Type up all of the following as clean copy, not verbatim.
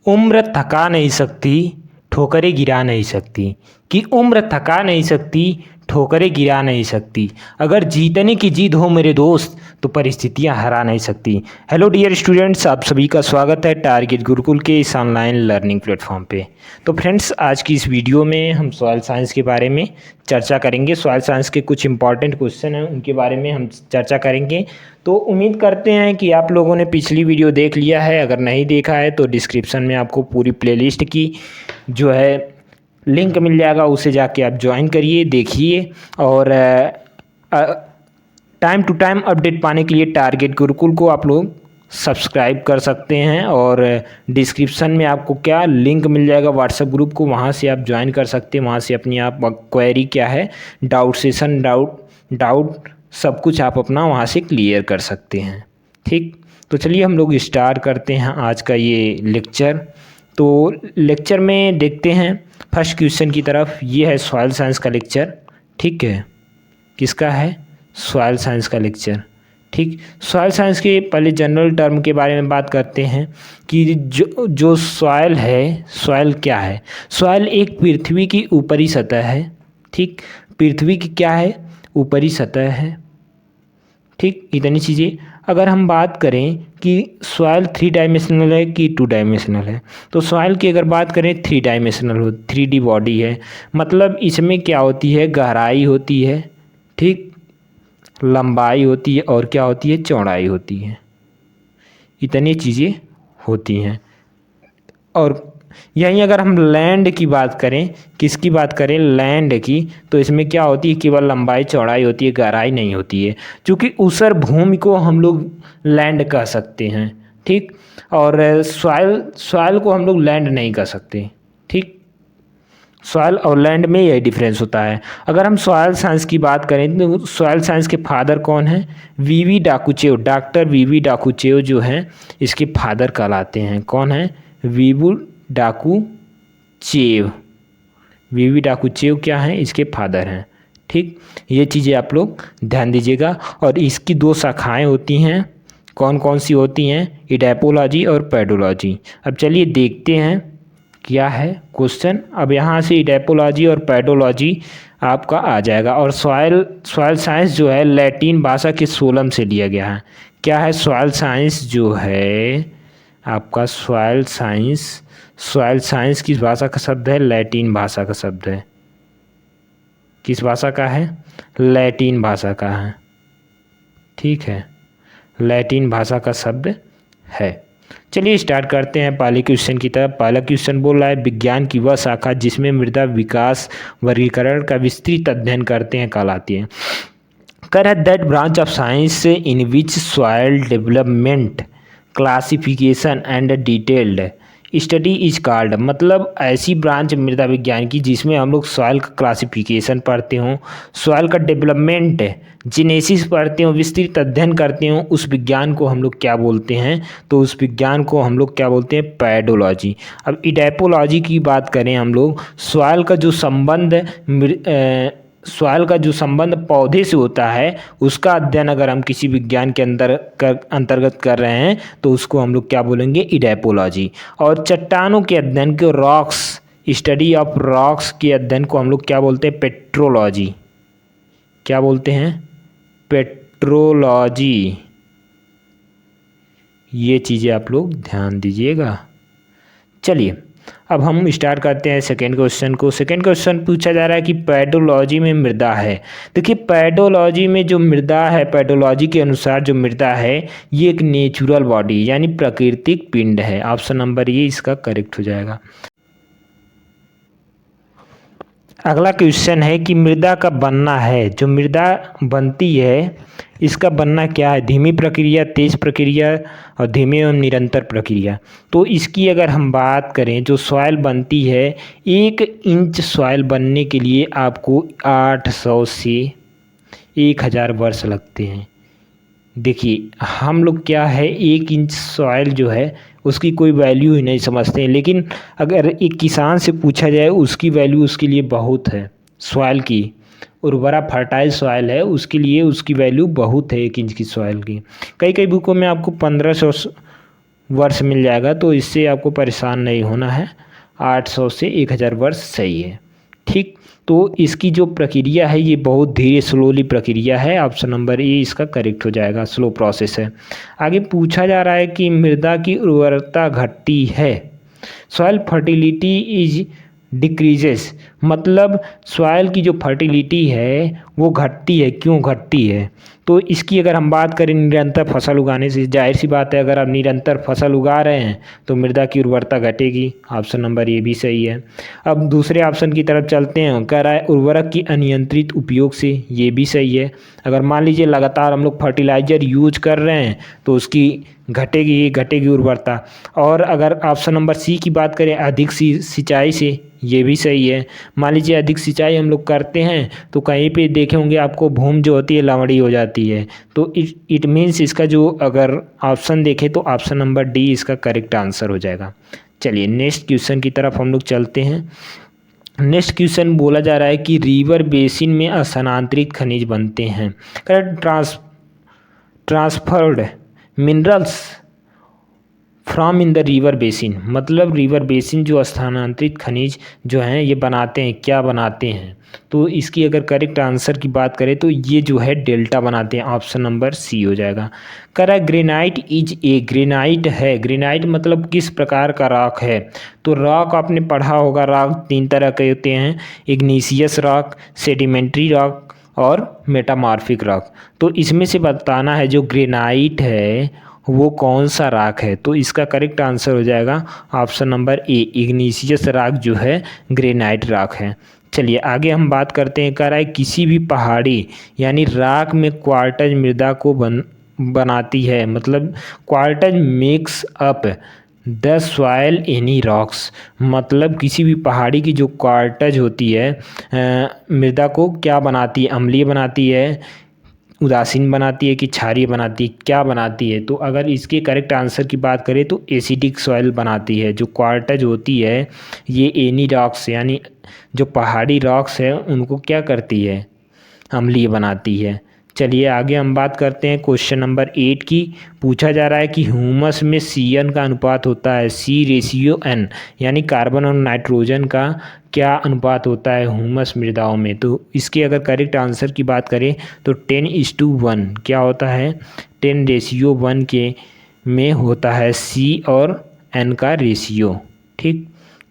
उम्र थका नहीं सकती, ठोकरें गिरा नहीं सकती। कि उम्र थका नहीं सकती, ठोकरें गिरा नहीं सकती। अगर जीतने की जिद हो मेरे दोस्त, तो परिस्थितियां हरा नहीं सकती। हेलो डियर स्टूडेंट्स, आप सभी का स्वागत है टारगेट गुरुकुल के इस ऑनलाइन लर्निंग प्लेटफॉर्म पे। तो फ्रेंड्स, आज की इस वीडियो में हम सॉइल साइंस के बारे में चर्चा करेंगे। सॉइल साइंस के कुछ इंपॉर्टेंट क्वेश्चन हैं, उनके बारे में हम चर्चा करेंगे। तो उम्मीद करते हैं कि आप लोगों ने पिछली वीडियो देख लिया है। अगर नहीं देखा है तो डिस्क्रिप्शन में आपको पूरी प्लेलिस्ट की जो है लिंक मिल जाएगा, उसे जाके आप ज्वाइन करिए, देखिए। और टाइम टू टाइम अपडेट पाने के लिए टारगेट गुरुकुल को आप लोग सब्सक्राइब कर सकते हैं। और डिस्क्रिप्शन में आपको क्या लिंक मिल जाएगा व्हाट्सएप ग्रुप को, वहाँ से आप ज्वाइन कर सकते हैं। वहाँ से अपनी आप क्वेरी क्या है, डाउट सेशन, डाउट सब कुछ आप अपना वहाँ से क्लियर कर सकते हैं। ठीक, तो चलिए हम लोग स्टार्ट करते हैं आज का ये लेक्चर। तो लेक्चर में देखते हैं फर्स्ट क्वेश्चन की तरफ। ये है सॉइल साइंस का लेक्चर। ठीक है, किसका है? सॉइल साइंस का लेक्चर। ठीक, सॉइल साइंस के पहले जनरल टर्म के बारे में बात करते हैं कि जो सॉइल है, सॉइल क्या है? सॉइल एक पृथ्वी की ऊपरी सतह है। ठीक, पृथ्वी की क्या है? ऊपरी सतह है। ठीक, इतनी चीज़ें। अगर हम बात करें कि सॉइल 3 डायमेंशनल है कि 2 डायमेंशनल है, तो सॉइल की अगर बात करें 3 डायमेंशनल हो, 3D बॉडी है। मतलब इसमें क्या होती है? गहराई होती है, ठीक, लंबाई होती है, और क्या होती है? चौड़ाई होती है। इतनी चीज़ें होती हैं। और यहीं अगर हम लैंड की बात करें, किसकी बात करें? लैंड की, तो इसमें क्या होती है? केवल लंबाई चौड़ाई होती है, गहराई नहीं होती है। क्योंकि ऊसर भूमि को हम लोग लैंड कह सकते हैं। ठीक, और सॉइल को हम लोग लैंड नहीं कह सकते। ठीक, सॉइल और लैंड में यही डिफरेंस होता है। अगर हम सॉइल साइंस की बात करें तो सॉइल साइंस के फादर कौन हैं? वीवी डाकुचेव, डॉक्टर वीवी डाकुचेव जो हैं इसके फादर कहलाते हैं। कौन है? वीवू डाकुचेव। वीवी डाकुचेव क्या हैं? इसके फादर हैं। ठीक, ये चीज़ें आप लोग ध्यान दीजिएगा। और इसकी 2 शाखाएं होती हैं। कौन कौन सी होती हैं? इडेपोलॉजी और पैडोलॉजी। अब चलिए देखते हैं क्या है क्वेश्चन। अब यहाँ से इडेपोलॉजी और पैडोलॉजी आपका आ जाएगा। और सॉइल साइंस जो है लैटिन भाषा के सोलम से लिया गया है। क्या है? सॉइल साइंस जो है आपका सॉइल साइंस किस भाषा का शब्द है? लैटिन भाषा का शब्द है। किस भाषा का है? लैटिन भाषा का है। ठीक है, लैटिन भाषा का शब्द है। चलिए स्टार्ट करते हैं पहले क्वेश्चन की तरफ। पहला क्वेश्चन बोल रहा है विज्ञान की वह शाखा जिसमें मृदा विकास वर्गीकरण का विस्तृत अध्ययन करते हैं कहलाती है। कर है that branch of science in which soil development classification and detailed study is called. मतलब ऐसी ब्रांच मृदा विज्ञान की जिसमें हम लोग सॉइल का क्लासिफिकेशन पढ़ते हों, सॉइल का डेवलपमेंट जीनेसिस पढ़ते हों, विस्तृत अध्ययन करते हों, उस विज्ञान को हम लोग क्या बोलते हैं? तो उस विज्ञान को हम लोग क्या बोलते हैं? पैडोलॉजी। अब इडेपोलॉजी की बात करें हम लोग, सॉइल का जो संबंध पौधे से होता है उसका अध्ययन अगर हम किसी विज्ञान के अंतर्गत कर रहे हैं तो उसको हम लोग क्या बोलेंगे? इडेपोलॉजी। और चट्टानों के अध्ययन को, रॉक्स, स्टडी ऑफ रॉक्स के अध्ययन को हम लोग क्या बोलते हैं? पेट्रोलॉजी। क्या बोलते हैं? पेट्रोलॉजी। ये चीज़ें आप लोग ध्यान दीजिएगा। चलिए अब हम स्टार्ट करते हैं सेकेंड क्वेश्चन को। सेकेंड क्वेश्चन पूछा जा रहा है कि पैडोलॉजी में मृदा है। देखिए पैडोलॉजी में जो मृदा है, पैडोलॉजी के अनुसार जो मृदा है ये एक नेचुरल बॉडी यानी प्राकृतिक पिंड है। ऑप्शन नंबर ये इसका करेक्ट हो जाएगा। अगला क्वेश्चन है कि मृदा का बनना है, जो मृदा बनती है इसका बनना क्या है? धीमी प्रक्रिया, तेज प्रक्रिया और धीमी एवं निरंतर प्रक्रिया। तो इसकी अगर हम बात करें, जो सॉइल बनती है, 1 इंच सॉइल बनने के लिए आपको 800 से 1000 वर्ष लगते हैं। देखिए हम लोग क्या है, 1 इंच सॉइल जो है उसकी कोई वैल्यू ही नहीं समझते हैं, लेकिन अगर एक किसान से पूछा जाए उसकी वैल्यू उसके लिए बहुत है। सॉइल की उर्वरा फर्टाइल सॉइल है, उसके लिए उसकी वैल्यू बहुत है 1 इंच की सॉइल की। कई बुकों में आपको 1500 वर्ष मिल जाएगा, तो इससे आपको परेशान नहीं होना है। 800 से 1000 वर्ष सही है। ठीक, तो इसकी जो प्रक्रिया है ये बहुत धीरे स्लोली प्रक्रिया है। ऑप्शन नंबर ए इसका करेक्ट हो जाएगा, स्लो प्रोसेस है। आगे पूछा जा रहा है कि मृदा की उर्वरता घटती है, सॉइल फर्टिलिटी इज डिक्रीजेस, मतलब सॉइल की जो फर्टिलिटी है वो घटती है, क्यों घटती है? तो इसकी अगर हम बात करें निरंतर फसल उगाने से, जाहिर सी बात है अगर आप निरंतर फसल उगा रहे हैं तो मृदा की उर्वरता घटेगी। ऑप्शन नंबर ए भी सही है। अब दूसरे ऑप्शन की तरफ चलते हैं, कह रहा है उर्वरक की अनियंत्रित उपयोग से, ये भी सही है। अगर मान लीजिए लगातार हम लोग फर्टिलाइज़र यूज कर रहे हैं तो उसकी घटेगी उर्वरता। और अगर ऑप्शन नंबर सी की बात करें अधिक सिंचाई से, ये भी सही है। मान लीजिए अधिक सिंचाई हम लोग करते हैं तो कहीं पे देखे होंगे आपको भूमि जो होती है लवड़ी हो जाती है, तो इट मीन्स इसका जो अगर ऑप्शन देखें तो ऑप्शन नंबर डी इसका करेक्ट आंसर हो जाएगा। चलिए नेक्स्ट क्वेश्चन की तरफ हम लोग चलते हैं। नेक्स्ट क्वेश्चन बोला जा रहा है कि रिवर बेसिन में स्थानांतरित खनिज बनते हैं, transferred minerals from in the river basin, मतलब रिवर बेसिन जो स्थानांतरित खनिज जो हैं ये बनाते हैं, क्या बनाते हैं? तो इसकी अगर करेक्ट आंसर की बात करें तो ये जो है डेल्टा बनाते हैं। ऑप्शन नंबर सी हो जाएगा। कह रहा है ग्रेनाइट इज ए, ग्रेनाइट है, ग्रेनाइट मतलब किस प्रकार का रॉक है? तो रॉक आपने पढ़ा होगा, रॉक 3 तरह के होते हैं, इग्नीशियस रॉक, सेडिमेंट्री रॉक और मेटामॉर्फिक रॉक। तो इसमें से बताना है जो ग्रेनाइट है वो कौन सा रॉक है? तो इसका करेक्ट आंसर हो जाएगा ऑप्शन नंबर ए, इग्नीशियस रॉक जो है ग्रेनाइट रॉक है। चलिए आगे हम बात करते हैं। कह रहा है किसी भी पहाड़ी यानी रॉक में क्वार्टज मृदा को बनाती है, मतलब quartz makes up the soil any rocks, मतलब किसी भी पहाड़ी की जो क्वार्टज होती है मृदा को क्या बनाती है? अम्लीय बनाती है, उदासीन बनाती है कि क्षारीय बनाती है, क्या बनाती है? तो अगर इसके करेक्ट आंसर की बात करें तो एसिडिक सॉइल बनाती है। जो क्वार्टज होती है ये एनी रॉक्स यानी जो पहाड़ी रॉक्स है उनको क्या करती है? अम्लीय बनाती है। चलिए आगे हम बात करते हैं क्वेश्चन नंबर 8 की। पूछा जा रहा है कि ह्यूमस में C/N का अनुपात होता है, C/N यानी कार्बन और नाइट्रोजन का क्या अनुपात होता है ह्यूमस मृदाओं में? तो इसके अगर करेक्ट आंसर की बात करें तो 10:1 क्या होता है? 10:1 के में होता है C और N का रेशियो। ठीक,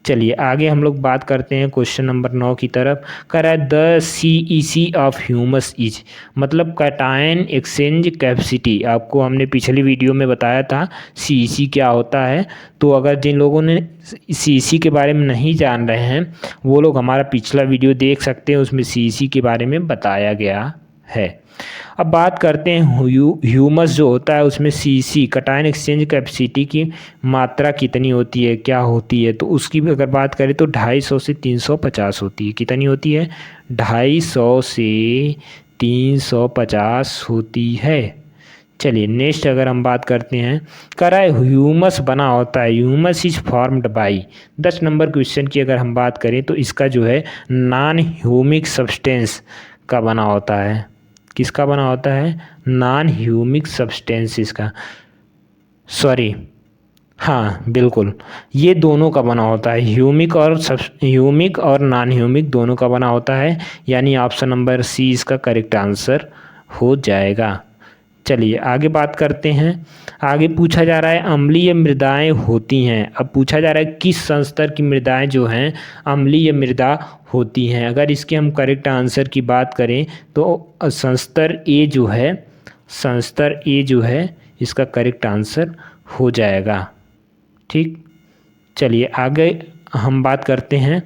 चलिए आगे हम लोग बात करते हैं क्वेश्चन नंबर 9 की तरफ। कह रहा है the CEC of humus is, मतलब कैटायन एक्सचेंज कैपेसिटी। आपको हमने पिछली वीडियो में बताया था CEC क्या होता है। तो अगर जिन लोगों ने CEC के बारे में नहीं जान रहे हैं वो लोग हमारा पिछला वीडियो देख सकते हैं, उसमें CEC के बारे में बताया गया है। अब बात करते हैं ह्यूमस जो होता है उसमें CEC कैटायन एक्सचेंज कैपेसिटी की मात्रा कितनी होती है, क्या होती है? तो उसकी भी अगर बात करें तो 250 से 350 होती है। कितनी होती है? 250 से 350 होती है। चलिए नेक्स्ट अगर हम बात करते हैं, कह रहा है ह्यूमस बना होता है, humus is formed by, 10 number question की अगर हम बात करें तो इसका जो है नॉन ह्यूमिक सब्सटेंस का बना होता है। किसका बना होता है? नॉन ह्यूमिक सब्सटेंसेस का, सॉरी हाँ बिल्कुल, ये दोनों का बना होता है, ह्यूमिक और नॉन ह्यूमिक दोनों का बना होता है, यानी ऑप्शन नंबर सी इसका करेक्ट आंसर हो जाएगा। चलिए आगे बात करते हैं। आगे पूछा जा रहा है अम्लीय मृदाएं होती हैं। अब पूछा जा रहा है किस संस्तर की मृदाएं जो हैं अम्लीय मृदा होती हैं। अगर इसके हम करेक्ट आंसर की बात करें तो संस्तर ए जो है इसका करेक्ट आंसर हो जाएगा। ठीक, चलिए आगे हम बात करते हैं।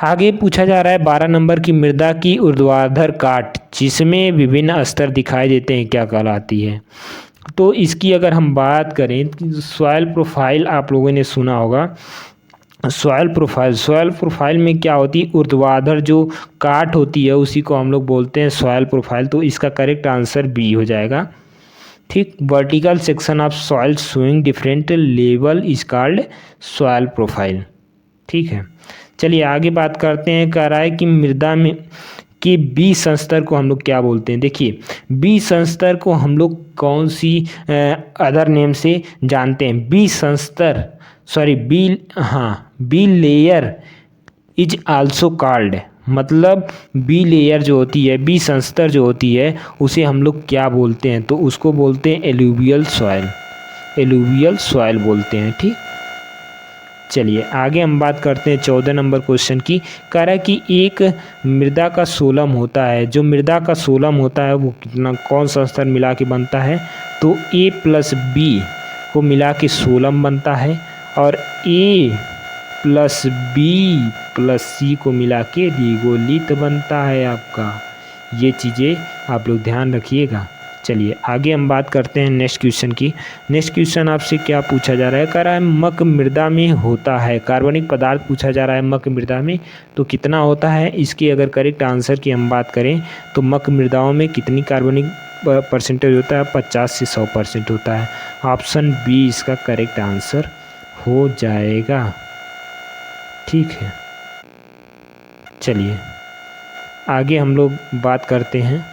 आगे पूछा जा रहा है 12 नंबर की मृदा की ऊर्ध्वाधर काट जिसमें विभिन्न स्तर दिखाई देते हैं क्या कहलाती है? तो इसकी अगर हम बात करें सॉइल प्रोफाइल आप लोगों ने सुना होगा। सॉइल प्रोफाइल में क्या होती है? ऊर्ध्वाधर जो काट होती है उसी को हम लोग बोलते हैं सॉइल प्रोफाइल। तो इसका करेक्ट आंसर बी हो जाएगा। ठीक, vertical section of soil showing different level is called soil profile. ठीक है, चलिए आगे बात करते हैं। कह रहा है कि मृदा में कि बी संस्तर को हम लोग क्या बोलते हैं। देखिए बी संस्तर को हम लोग कौन सी अदर नेम से जानते हैं। बी संस्तर sorry B layer is also called, मतलब बी लेयर जो होती है, बी संस्तर जो होती है उसे हम लोग क्या बोलते हैं, तो उसको बोलते हैं एलुवियल सॉइल, एलुवियल सॉइल बोलते हैं। ठीक, चलिए आगे हम बात करते हैं 14 नंबर क्वेश्चन की। कह रहा है कि एक मृदा का सोलम होता है, जो मृदा का सोलम होता है वो कितना कौन सा स्तर मिला के बनता है, तो A प्लस बी को मिला के सोलम बनता है और A प्लस बी प्लस सी को मिला के रिगोलित बनता है आपका। ये चीज़ें आप लोग ध्यान रखिएगा। चलिए आगे हम बात करते हैं नेक्स्ट क्वेश्चन की। नेक्स्ट क्वेश्चन आपसे क्या पूछा जा रहा है, कह रहा है मक मृदा में होता है, कार्बनिक पदार्थ पूछा जा रहा है मक मृदा में, तो कितना होता है। इसकी अगर करेक्ट आंसर की हम बात करें तो मक मृदाओं में कितनी कार्बनिक परसेंटेज होता है, 50 से 100% होता है। ऑप्शन बी इसका करेक्ट आंसर हो जाएगा। ठीक है, चलिए आगे हम लोग बात करते हैं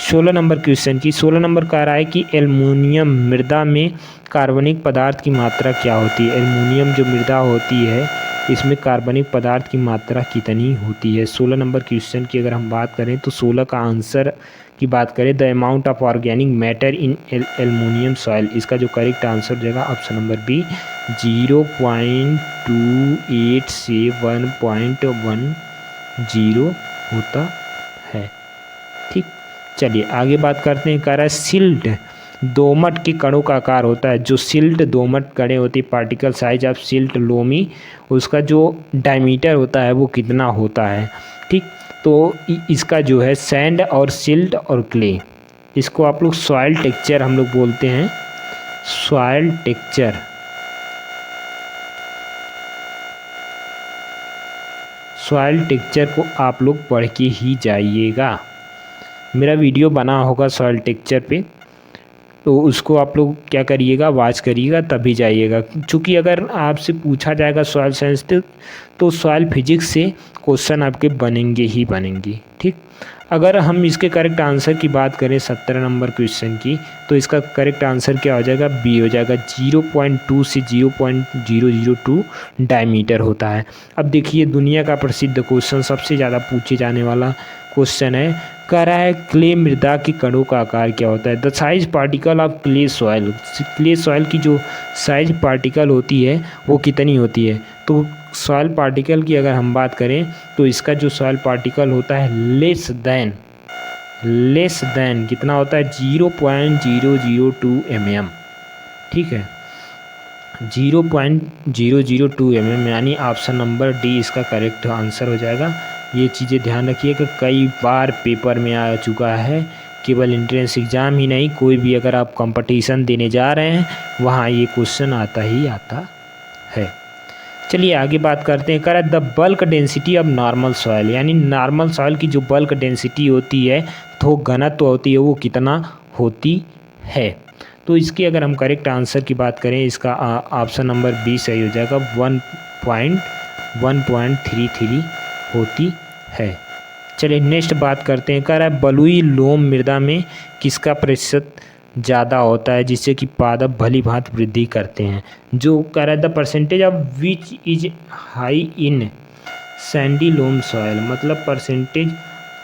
16 नंबर क्वेश्चन की। 16 नंबर कह रहा है कि एल्युमिनियम मृदा में कार्बनिक पदार्थ की मात्रा क्या होती है। एल्युमिनियम जो मृदा होती है इसमें कार्बनिक पदार्थ की मात्रा कितनी होती है। 16 नंबर क्वेश्चन की अगर हम बात करें तो 16 का आंसर की बात करें, the amount of organic matter in aluminium soil, इसका जो करेक्ट आंसर हो जाएगा ऑप्शन नंबर बी 0.28 से 1.10 होता है। ठीक, चलिए आगे बात करते हैं। कह रहा है सिल्ट दोमट के कणों का आकार होता है, जो सिल्ट दोमट कणें होती है, particle size of silt loamy, उसका जो डायमीटर होता है वो कितना होता है। ठीक, तो इसका जो है सैंड और सिल्ट और क्ले, इसको आप लोग सॉइल टेक्सचर हम लोग बोलते हैं, सॉइल टेक्सचर। सॉइल टेक्सचर को आप लोग पढ़ के ही जाइएगा। मेरा वीडियो बना होगा सॉइल टेक्सचर पे, तो उसको आप लोग क्या करिएगा, वॉच करिएगा तभी जाइएगा। क्योंकि अगर आपसे पूछा जाएगा सॉइल साइंस तो सॉइल फिजिक्स से क्वेश्चन आपके बनेंगे ही बनेंगे। ठीक, अगर हम इसके करेक्ट आंसर की बात करें 17 नंबर क्वेश्चन की, तो इसका करेक्ट आंसर क्या हो जाएगा, बी हो जाएगा। 0.2 से 0.002 डायमीटर होता है। अब देखिए दुनिया का प्रसिद्ध क्वेश्चन, सबसे ज़्यादा पूछे जाने वाला क्वेश्चन है, कह रहा है क्ले मृदा के कणों का आकार क्या होता है। The size particle of clay soil, clay soil की जो साइज पार्टिकल होती है वो कितनी होती है। तो सॉइल पार्टिकल की अगर हम बात करें तो इसका जो सॉइल पार्टिकल होता है लेस देन कितना होता है, 0.002 mm। ठीक है, 0.002 mm, यानी ऑप्शन नंबर डी इसका करेक्ट आंसर हो जाएगा। ये चीज़ें ध्यान रखिए कि कई बार पेपर में आ चुका है, केवल एंट्रेंस एग्ज़ाम ही नहीं, कोई भी अगर आप कंपटीशन देने जा रहे हैं वहाँ ये क्वेश्चन आता ही आता है। चलिए आगे बात करते हैं। कह रहा है the bulk density of normal soil, यानी नॉर्मल सॉइल की जो बल्क डेंसिटी होती है, तो घनत्व होती है, वो कितना होती है। तो इसकी अगर हम करेक्ट आंसर की बात करें, इसका ऑप्शन नंबर बी सही हो जाएगा, 1.33 होती है। चलिए नेक्स्ट बात करते हैं। कह रहा है बलुई लोम मृदा में किसका प्रतिशत ज़्यादा होता है, जिससे कि पादप भली भांति वृद्धि करते हैं। जो कह रहा है the percentage of which is high in sandy loam soil, मतलब percentage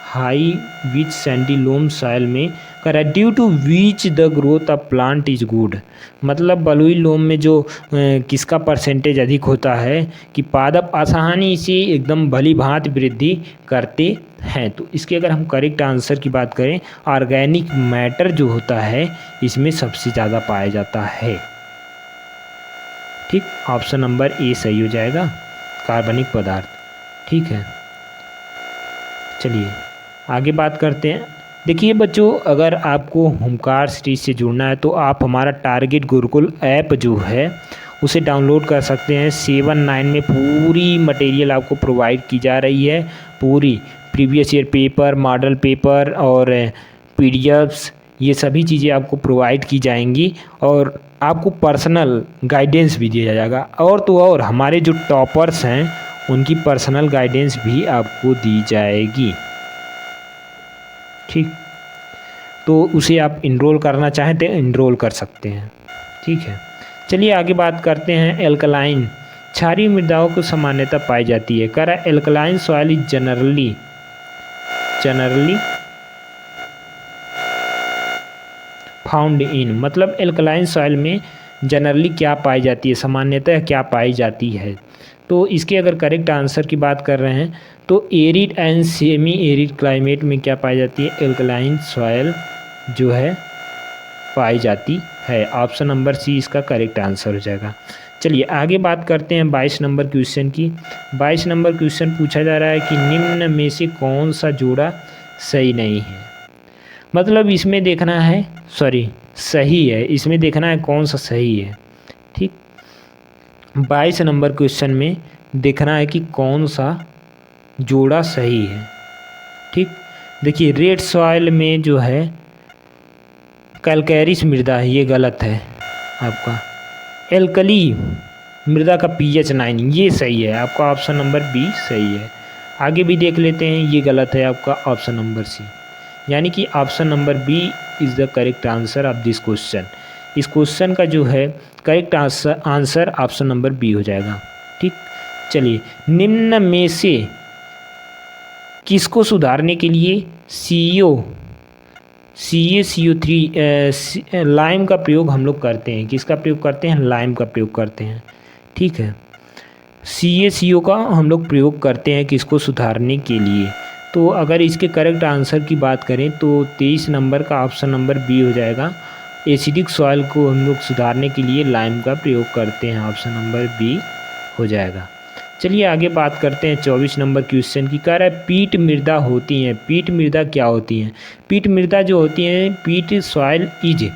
high which sandy loam soil में कह रहा है due to which the growth of plant is good, मतलब बलुई लोम में जो किसका परसेंटेज अधिक होता है कि पादप आसानी से एकदम भली भांति वृद्धि करते हैं। तो इसके अगर हम करेक्ट आंसर की बात करें, ऑर्गेनिक मैटर जो होता है इसमें सबसे ज़्यादा पाया जाता है। ठीक, ऑप्शन नंबर ए सही हो जाएगा, कार्बनिक पदार्थ। ठीक है, चलिए आगे बात करते हैं। देखिए बच्चों, अगर आपको होमकार सीरीज से जुड़ना है तो आप हमारा टारगेट गुरुकुल ऐप जो है उसे डाउनलोड कर सकते हैं। 7-9 में पूरी मटेरियल आपको प्रोवाइड की जा रही है, पूरी previous year paper, model paper और पीडीएफ्स, ये सभी चीज़ें आपको प्रोवाइड की जाएंगी और आपको पर्सनल गाइडेंस भी दिया जाएगा। और तो और हमारे जो टॉपर्स हैं उनकी पर्सनल गाइडेंस भी आपको दी जाएगी। ठीक, तो उसे आप इनरोल करना चाहें तो इनरोल कर सकते हैं। ठीक है, चलिए आगे बात करते हैं। एल्कलाइन क्षारीय मृदाओं को सामान्यतः पाई जाती है। कह रहा है alkaline soil is generally found in, मतलब एल्कलाइन सॉइल में जनरली क्या पाई जाती है, सामान्यतः क्या पाई जाती है। तो इसके अगर करेक्ट आंसर की बात कर रहे हैं तो arid and semi arid climate में क्या पाई जाती है, एल्कलाइन सॉइल जो है पाई जाती है। ऑप्शन नंबर सी इसका करेक्ट आंसर हो जाएगा। चलिए आगे बात करते हैं 22 नंबर क्वेश्चन की। 22 नंबर क्वेश्चन पूछा जा रहा है कि निम्न में से कौन सा जोड़ा सही नहीं है, मतलब इसमें देखना है, सही है, इसमें देखना है कौन सा सही है। ठीक, 22 नंबर क्वेश्चन में देखना है कि कौन सा जोड़ा सही है। ठीक, देखिए रेड सॉइल में जो है कैलकैरिस मृदा है, ये गलत है आपका। एल्कली मृदा का pH 9, ये सही है आपका, ऑप्शन नंबर बी सही है। आगे भी देख लेते हैं, ये गलत है आपका ऑप्शन नंबर सी, यानी कि option number B is the correct answer of this question. इस क्वेश्चन का जो है correct answer option number B हो जाएगा। ठीक, चलिए निम्न में से किसको सुधारने के लिए CaCO3 लाइम का प्रयोग हम लोग करते हैं, किसका प्रयोग करते हैं, लाइम का प्रयोग करते हैं। ठीक है, CaCO का हम लोग प्रयोग करते हैं किसको सुधारने के लिए। तो अगर इसके करेक्ट आंसर की बात करें तो 23 नंबर का ऑप्शन नंबर बी हो जाएगा। एसिडिक सॉइल को हम लोग सुधारने के लिए लाइम का प्रयोग करते हैं, ऑप्शन नंबर बी हो जाएगा। चलिए आगे बात करते हैं 24 नंबर क्वेश्चन की। कह रहा है पीट मृदा होती हैं, पीट मृदा क्या होती हैं। पीट मृदा जो होती हैं, पीट सॉइल इज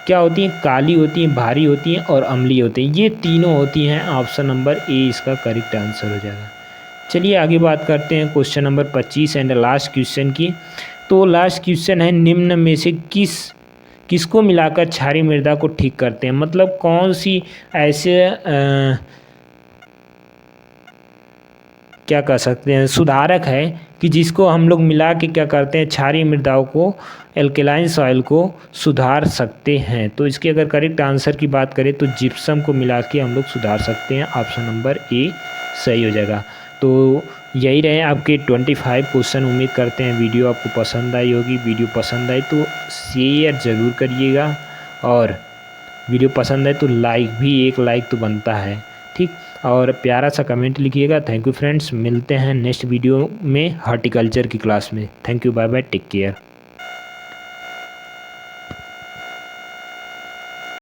क्या होती हैं, काली होती हैं, भारी होती हैं और अम्लीय होती हैं, ये तीनों होती हैं। ऑप्शन नंबर ए इसका करेक्ट आंसर हो जाएगा। चलिए आगे बात करते हैं question number 25 and last question की। तो लास्ट क्वेश्चन है निम्न में से किसको मिलाकर क्षारीय मृदा को ठीक करते हैं, मतलब कौन सी ऐसे क्या कह सकते हैं सुधारक है कि जिसको हम लोग मिला के क्या करते हैं, क्षारीय मृदाओं को, एल्कलाइन सॉइल को सुधार सकते हैं। तो इसके अगर करेक्ट आंसर की बात करें तो जिप्सम को मिला के हम लोग सुधार सकते हैं, ऑप्शन नंबर ए सही हो जाएगा। तो यही रहे आपके 25 क्वेश्चन। उम्मीद करते हैं वीडियो आपको पसंद आई होगी। वीडियो पसंद आई तो शेयर ज़रूर करिएगा, और वीडियो पसंद आए तो लाइक भी, एक लाइक तो बनता है। ठीक, और प्यारा सा कमेंट लिखिएगा। थैंक यू फ्रेंड्स, मिलते हैं नेक्स्ट वीडियो में हॉर्टिकल्चर की क्लास में। Thank you, bye bye, take care.